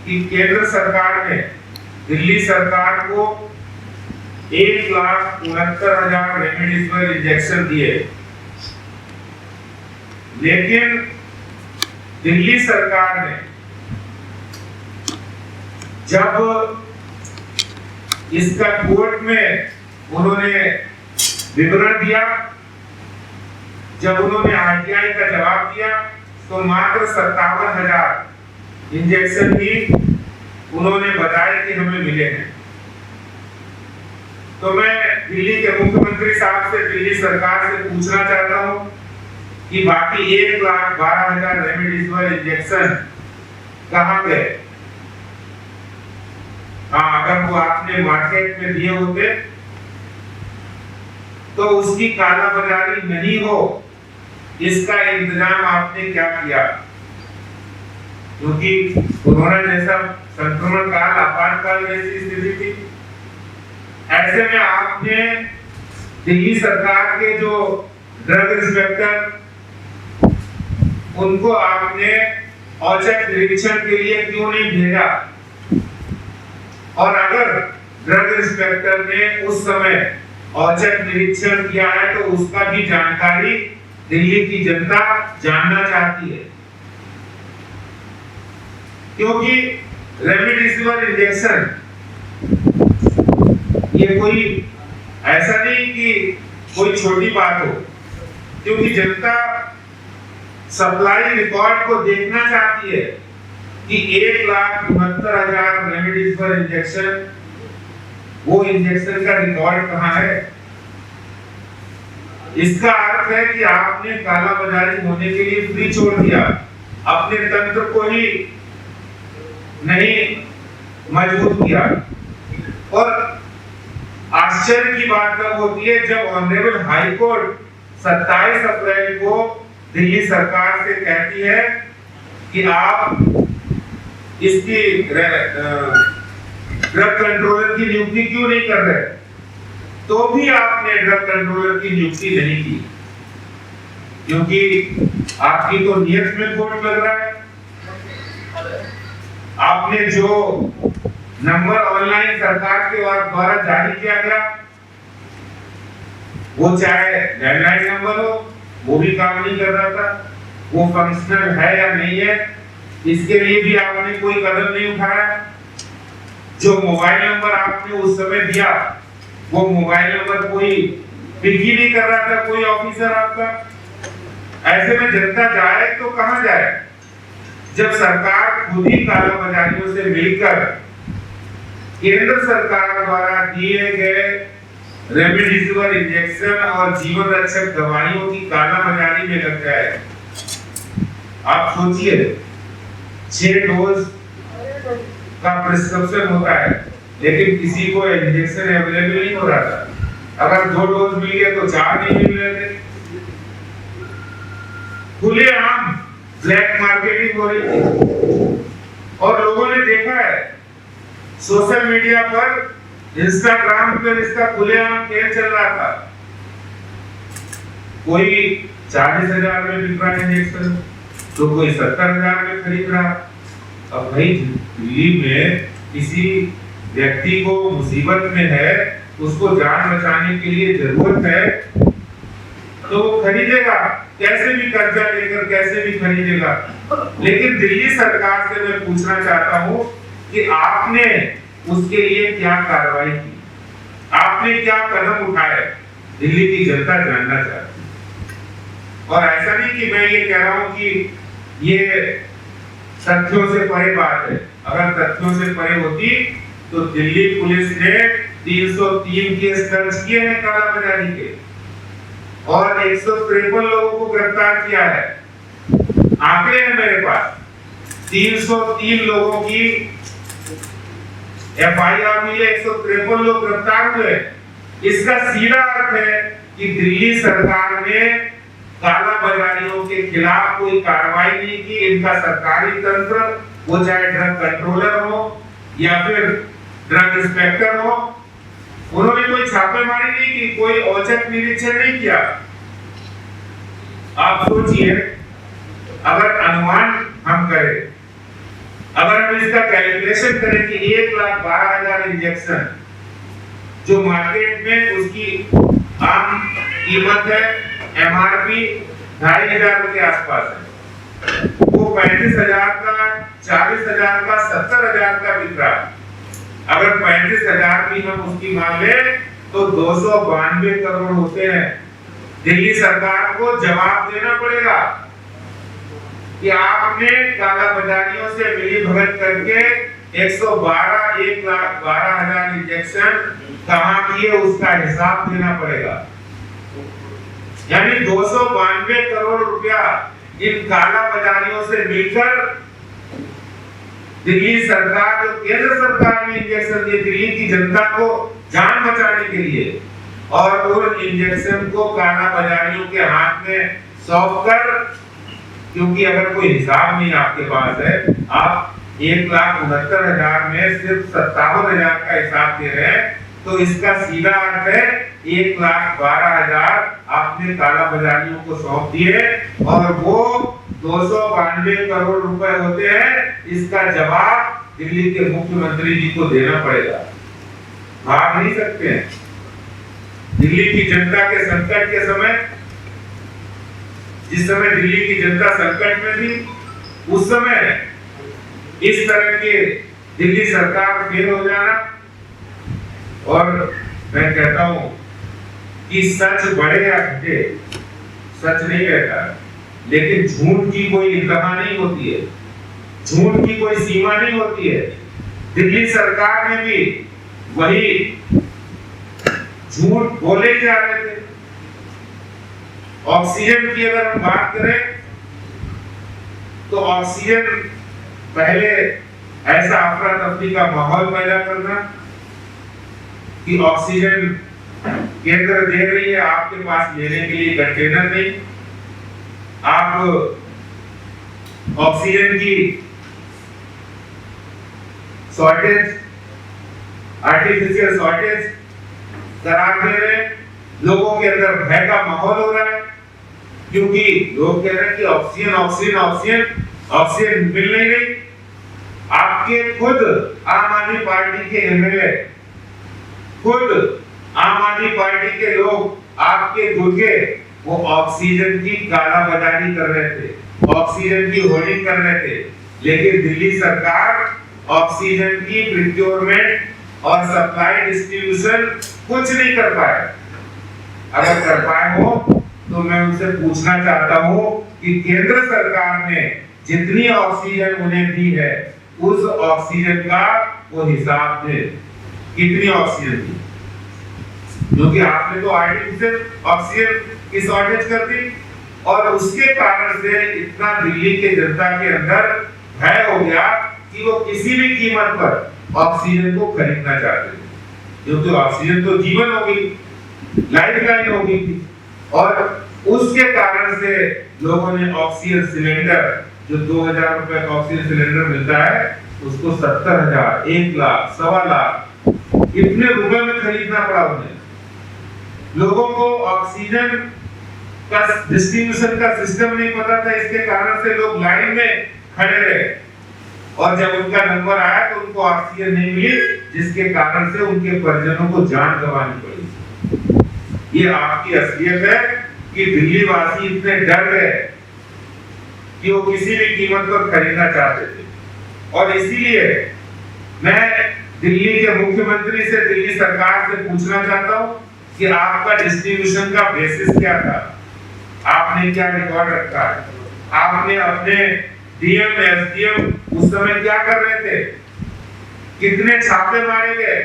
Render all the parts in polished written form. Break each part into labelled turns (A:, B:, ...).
A: कि केंद्र सरकार ने दिल्ली सरकार को 1,69,000 रेमडेसिविर इंजेक्शन दिए, लेकिन दिल्ली सरकार ने जब इसका कोर्ट में उन्होंने विवरण दिया, जब उन्होंने आरटीआई का जवाब दिया, तो मात्र 57,000 इंजेक्शन ही उन्होंने बताया कि हमें मिले हैं। तो मैं दिल्ली के मुख्यमंत्री साहब से, दिल्ली सरकार से पूछना चाहता हूं कि बाकी 1,12,000 रेमडेसिविर इंजेक्शन कहां गए? हाँ, अगर वो आपने मार्केट में दिए होते तो उसकी कालाबाजारी नहीं हो, इसका इंतजाम आपने क्या किया? क्योंकि कोरोना जैसा संक्रमण काल, आपातकाल जैसी स्थिति थी। ऐसे में आपने दिल्ली सरकार के जो ड्रग इंस्पेक्टर, उनको आपने औचक निरीक्षण के लिए क्यों नहीं भेजा? और अगर ड्रग इंस्पेक्टर ने उस समय औचक निरीक्षण किया है तो उसका भी जानकारी दिल्ली की जनता जानना चाहती है, क्योंकि रेमडेसिविर इंजेक्शन ये कोई ऐसा नहीं कि कोई छोटी बात हो, क्योंकि जनता सप्लाई रिकॉर्ड को देखना चाहती है कि 1,69,000 रेमडेसिविर इंजेक्शन, वो इंजेक्शन का रिकॉर्ड कहां है? इसका अर्थ है कि आपने कालाबाजारी होने के लिए फ्री छोड़ दिया, अपने तंत्र को ही नहीं मजबूत किया। और आश्चर्य की बात तब होती है जब ऑनरेबल हाई कोर्ट 27 अप्रैल को दिल्ली सरकार से कहती है कि आप इसकी ड्रग कंट्रोलर की नियुक्ति क्यों नहीं कर रहे? तो भी आपने ड्रग कंट्रोलर की नियुक्ति नहीं की, क्योंकि आपकी तो नियत में खोट लग रहा है। आपने जो नंबर ऑनलाइन सरकार के द्वारा जारी किया गया, वो चाहे लैंडलाइन नंबर हो, वो भी काम नहीं कर रहा था। वो फंक्शनल है या नहीं है, इसके लिए भी आपने कोई कदम नहीं उठाया। जो मोबाइल नंबर आपने उस समय दिया, वो मोबाइल नंबर कोई पिक ही नहीं कर रहा था, कोई ऑफिसर आपका। ऐसे में जनता जाए तो कहां जाए, जब सरकार खुद ही कालाबाजारियों से मिलकर केंद्र सरकार द्वारा दिए गए रेमडेसिविर इंजेक्शन और जीवन रक्षक दवाइयों की कालाबाजारी में लग जाए। आप सोचिए, 6 डोज का प्रिस्क्रिप्शन होता है, लेकिन किसी को इंजेक्शन अवेलेबल नहीं हो रहा था। अगर 2 डोज मिल गए तो 4 नहीं मिल रहे थे। खुलेआम ब्लैक मार्केटिंग हो रही थी, और लोगों ने देखा है सोशल मीडिया पर, इंस्टाग्राम पर इसका खुलेआम खेल चल रहा था। कोई 40,000 में बिक रहा है इंजेक्शन, तो कोई 70,000 में खरीद रहा। अब भाई दिल्ली में किसी व्यक्ति को मुसीबत में है, उसको जान बचाने के लिए जरूरत है, तो वो खरीदेगा, कैसे भी कर्जा लेकर कैसे भी खरीदेगा। लेकिन दिल्ली सरकार से मैं पूछना चाहता हूं कि आपने उसके लिए क्या कार्रवाई की, आपने क्या कदम उठाए, दिल्ली की जनता जानना चाहती है। और ऐसा नहीं कि मैं ये कह रहा हूं कि ये तथ्यों से परे बात है। अगर तथ्यों से परे होती तो दिल्ली पुलिस ने 303 केस दर्ज किए हैं कालाबाजारी के, और 153 लोगों को गिरफ्तार किया है। आंकड़े हैं मेरे पास, 303 लोगों की एफआईआर हुई है, 153 लोग गिरफ्तार हुए। इसका सीधा अर्थ है कि दिल्ली सरकार ने कालाबाजारियों के खिलाफ कोई कार्रवाई नहीं की। इनका सरकारी तंत्र, वो चाहे ड्रग कंट्रोलर हो या फिर ड्रग इंस्पेक्टर हो, उन्होंने कोई छापेमारी नहीं की, कोई औचक निरीक्षण नहीं किया। आप सोचिए, अगर अनुमान हम करें, अगर हम इसका कैलकुलेशन करें कि 1,12,000 इंजेक्शन जो मार्केट में उसकी आम कीमत है एमआरपी 2,500 के आसपास है, वो 35,000 का, 40,000 का, 70,000 का बिक रहा है। अगर 35,000 भी हम उसकी मान ले तो 292 करोड़ होते हैं। दिल्ली सरकार को जवाब देना पड़ेगा कि आपने काला बाजारियों से मिली भगत करके 1,12,000 इंजेक्शन कहां किए, उसका हिसाब देना पड़ेगा। यानी 292 करोड़ रुपया इन काला बाजारियों से मिलकर दिल्ली सरकार, जो केंद्र सरकार ने इंजेक्शन दिए दिल्ली की जनता को जान बचाने के लिए, और उन इंजेक्शन को काला बाजारियों के हाथ में सौंपकर, क्योंकि अगर कोई हिसाब नहीं आपके पास है, आप 1,69,000 में सिर्फ 57,000 का हिसाब दे रहे हैं, तो इसका सीधा अर्थ है 1,12,000 आपने काला बाजारियों को सौंप दिए और वो 292 करोड़ रुपए होते हैं। इसका जवाब दिल्ली के मुख्यमंत्री जी को देना पड़ेगा, भाग नहीं सकते हैं। दिल्ली की जनता के संकट के समय, जिस समय दिल्ली की जनता संकट में थी, उस समय इस तरह के दिल्ली सरकार फेल हो जाना, और मैं कहता हूं कि सच बढ़े या घटे, सच नहीं रहता, लेकिन झूठ की कोई इंतहा नहीं होती है, झूठ की कोई सीमा नहीं होती है। दिल्ली सरकार ने भी वही झूठ बोले जा रहे थे। ऑक्सीजन की अगर हम बात करें तो ऑक्सीजन पहले ऐसा अफरा तफरी का माहौल पैदा करना कि ऑक्सीजन केंद्र दे रही है, आपके पास लेने के लिए कंटेनर नहीं, आप ऑक्सीजन की शॉर्टेज, आर्टिफिशियल शॉर्टेज करार दे रहे हैं। लोगों के अंदर भय का माहौल हो रहा है, क्योंकि लोग कह रहे हैं कि ऑक्सीजन ऑक्सीजन ऑक्सीजन ऑक्सीजन मिल नहीं रही। आपके खुद आम आदमी पार्टी के एमएलए, खुद आम आदमी पार्टी के लोग आपके गुर्गे वो ऑक्सीजन की कालाबाजारी कर रहे थे, ऑक्सीजन की होर्डिंग कर रहे थे, लेकिन दिल्ली सरकार ऑक्सीजन की प्रोक्योरमेंट और सप्लाई डिस्ट्रीब्यूशन कुछ नहीं कर पाए। अगर कर पाए हो तो मैं उनसे पूछना चाहता हूं कि केंद्र सरकार ने जितनी ऑक्सीजन उन्हें दी है उस ऑक्सीजन का वो हिसाब दे, कितनी ऑक्सीजन दी, क्योंकि आपने तो आर्टिफिशियल ऑक्सीजन की शॉर्टेज कर दी और उसके कारण से इतना दिल्ली के जनता के अंदर भय हो गया कि वो किसी भी कीमत पर ऑक्सीजन को खरीदना चाहते थे, क्योंकि ऑक्सीजन तो जीवन होगी, लाइफलाइन होगी, और उसके कारण से लोगों ने ऑक्सीजन सिलेंडर, जो 2,000 रुपए का ऑक्सीजन सिलेंडर मिलता है, उसको 70,000, 1 लाख, 1.25 लाख इतने रुपए में खरीदना पड़ा उन्हें। लोगों को ऑक्सीजन का डिस्ट्रीब्यूशन का सिस्टम नहीं पता था, इसके कारण से लोग लाइन में खड़े रहे और जब उनका नंबर आया तो उनको ऑक्सीजन नहीं मिली, जिसके कारण से उनके परिजनों को जान गंवानी पड़ी। ये आपकी असलियत है कि दिल्ली वासी इतने डर गए कि वो किसी भी कीमत पर खरीदना चाहते थे, और इसीलिए मैं दिल्ली के मुख्यमंत्री से, दिल्ली सरकार से पूछना चाहता हूं कि आपका डिस्ट्रीब्यूशन का बेसिस क्या था, आपने क्या रिकॉर्ड रखा है, आपने अपने डीएम एसडीएम उस समय क्या कर रहे थे, कितने छापे मारे गए,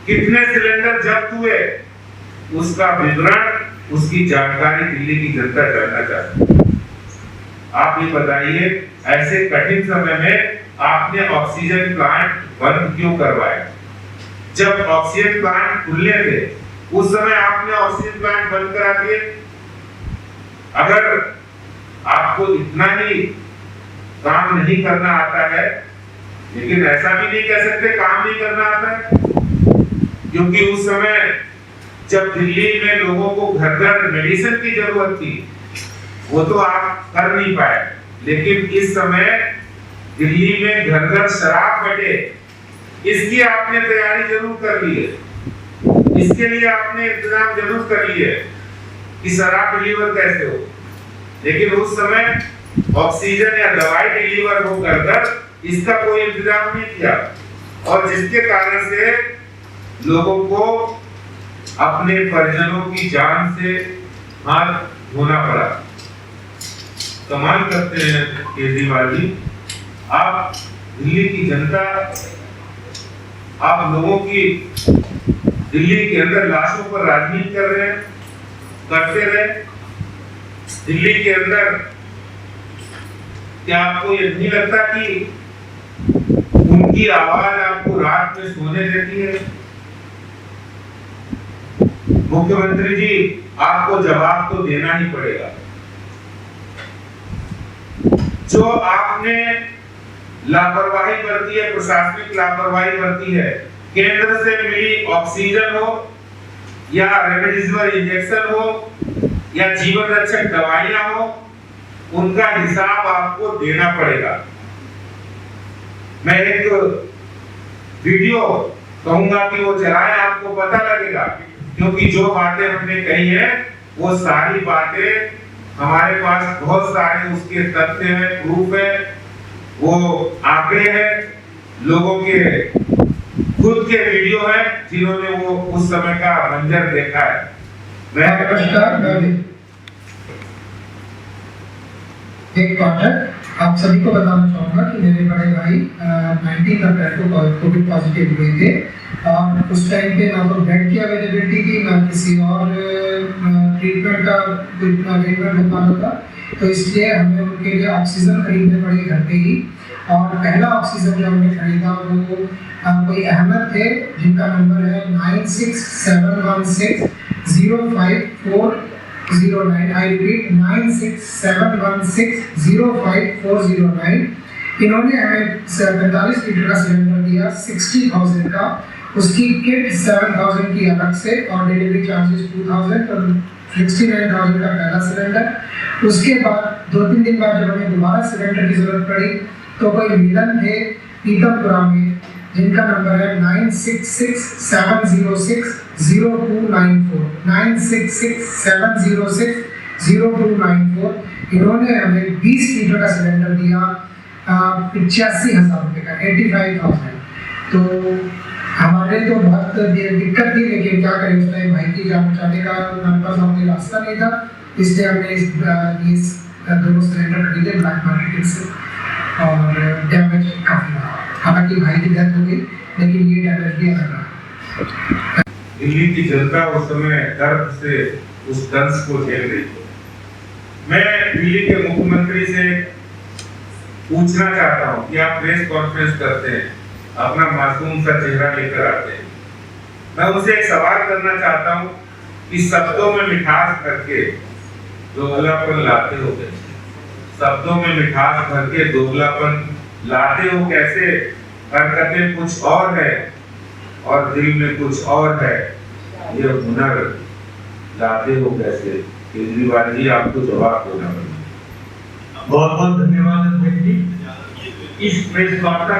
A: कितने सिलेंडर जब्त हुए, उसका विवरण, उसकी जानकारी दिल्ली की जनता जानना चाहती है। आप ये बताइए, ऐसे कठिन समय में आपने ऑक्सीजन प्लांट बंद क्यों करवाया? जब ऑक्सीजन प्लांट खुले थे उस समय आपने ऑक्सीजन प्लांट बंद करा दिए। अगर आपको इतना ही काम नहीं करना आता है, लेकिन ऐसा भी नहीं कह सकते काम नहीं करना आता है, क्योंकि उस समय जब दिल्ली में लोगों को घर घर मेडिसिन की जरूरत थी, वो तो आप कर नहीं पाए, लेकिन इस समय दिल्ली में घर घर शराब बटे, इसकी आपने तैयारी जरूर कर ली है, इसके लिए आपने इंतजाम जरूर कर लिए कि शराब डिलीवर कैसे हो, लेकिन उस समय ऑक्सीजन या दवाई डिलीवर हो कर इसका कोई इंतजाम नहीं किया, और जिसके कारण से लोगों को अपने परिजनों की जान से हाथ धोना पड़ा। कमाल करते हैं केजरीवाल जी, आप दिल्ली की जनता, आप लोगों की दिल्ली के अंदर लाशों पर राजनीति कर रहे हैं, करते रहे। दिल्ली के अंदर क्या आपको ये नहीं लगता कि उनकी आवाज आपको रात में सोने देती है? मुख्यमंत्री जी, आपको जवाब तो देना ही पड़ेगा। जो आपने लापरवाही बरती है, प्रशासनिक लापरवाही बरती है, केंद्र से मिली ऑक्सीजन हो या रेमडेसिविर इंजेक्शन हो या जीवन रक्षक दवाइयां हो, उनका हिसाब आपको देना पड़ेगा। मैं एक वीडियो कहूंगा कि वो चलाएं, आपको पता लगेगा, क्योंकि जो बातें हमने कही है वो सारी बातें हमारे पास बहुत सारे उसके तथ्य हैं, प्रूफ है, वो आंकड़े हैं, लोगों के खुद के वीडियो है जिन्होंने वो उस समय का मंजर देखा है।
B: एक पाठक आप सभी को बताना चाहूंगा कि मेरे बड़े भाई 19 अप्रैल को कोविड पॉजिटिव हुए थे, और उस टाइम पे ना तो बेड की अवेलेबिलिटी थी, ना किसी और ट्रीटमेंट का अरेंजमेंट हो पा रहा था, तो इसलिए हमें उनके लिए ऑक्सीजन खरीदने पड़ी घर पे ही। और पहला ऑक्सीजन जो हमने खरीदा वो कोई अहमद थे, जिनका नंबर है 9671605409। I repeat 9671605409। इन्होंने हमें 45 लीटर का सिलेंडर दिया 60,000 का, उसकी किट 7,000 की अलग से, और डिलीवरी चार्जेस 2,000, और 69,000 का पहला सिलेंडर। उसके बाद 2-3 दिन बाद जब हमें दोबारा सिलेंडर की जरूरत पड़ी तो कोई मिलन थे पीतमपुरा में, जिनका नंबर है 9667060294। 9667060294। इन्होंने हमें 20 लीटर का सिलेंडर दिया 85,000 रुपये का, 85,000। तो हमारे तो बहुत दिक्कत थी, लेकिन क्या करें, उस टाइम भाई की जान बचाने का हमारे पास कोई रास्ता नहीं था, इसलिए हमने इस दोनों सिलेंडर खरीदे ब्लैक मार्केट से, और डैमेज काफी रहा। हालांकि भाई की डेथ हो गई, लेकिन ये डैमेज भी अलग रहा।
A: दिल्ली की जनता उस समय दर्द से उस दंश को झेल रही थी। मैं दिल्ली के मुख्यमंत्री से पूछना चाहता हूं कि आप प्रेस कॉन्फ्रेंस करते हैं, अपना मासूम सा चेहरा लेकर आते हैं, मैं उनसे एक सवाल करना चाहता हूं कि शब्दों में मिठास करके दोगलापन लाते हो कैसे? शब्दों में मिठास भर के दोगलापन लाते हो कैसे? हरकतें कुछ और है और दिल में कुछ और है, ये हुनर लाते हो कैसे? केजरीवाल जी, आपको जवाब देना पड़ेगा।
C: बहुत बहुत धन्यवाद अध्यक्ष जी। इस प्रेस वार्ता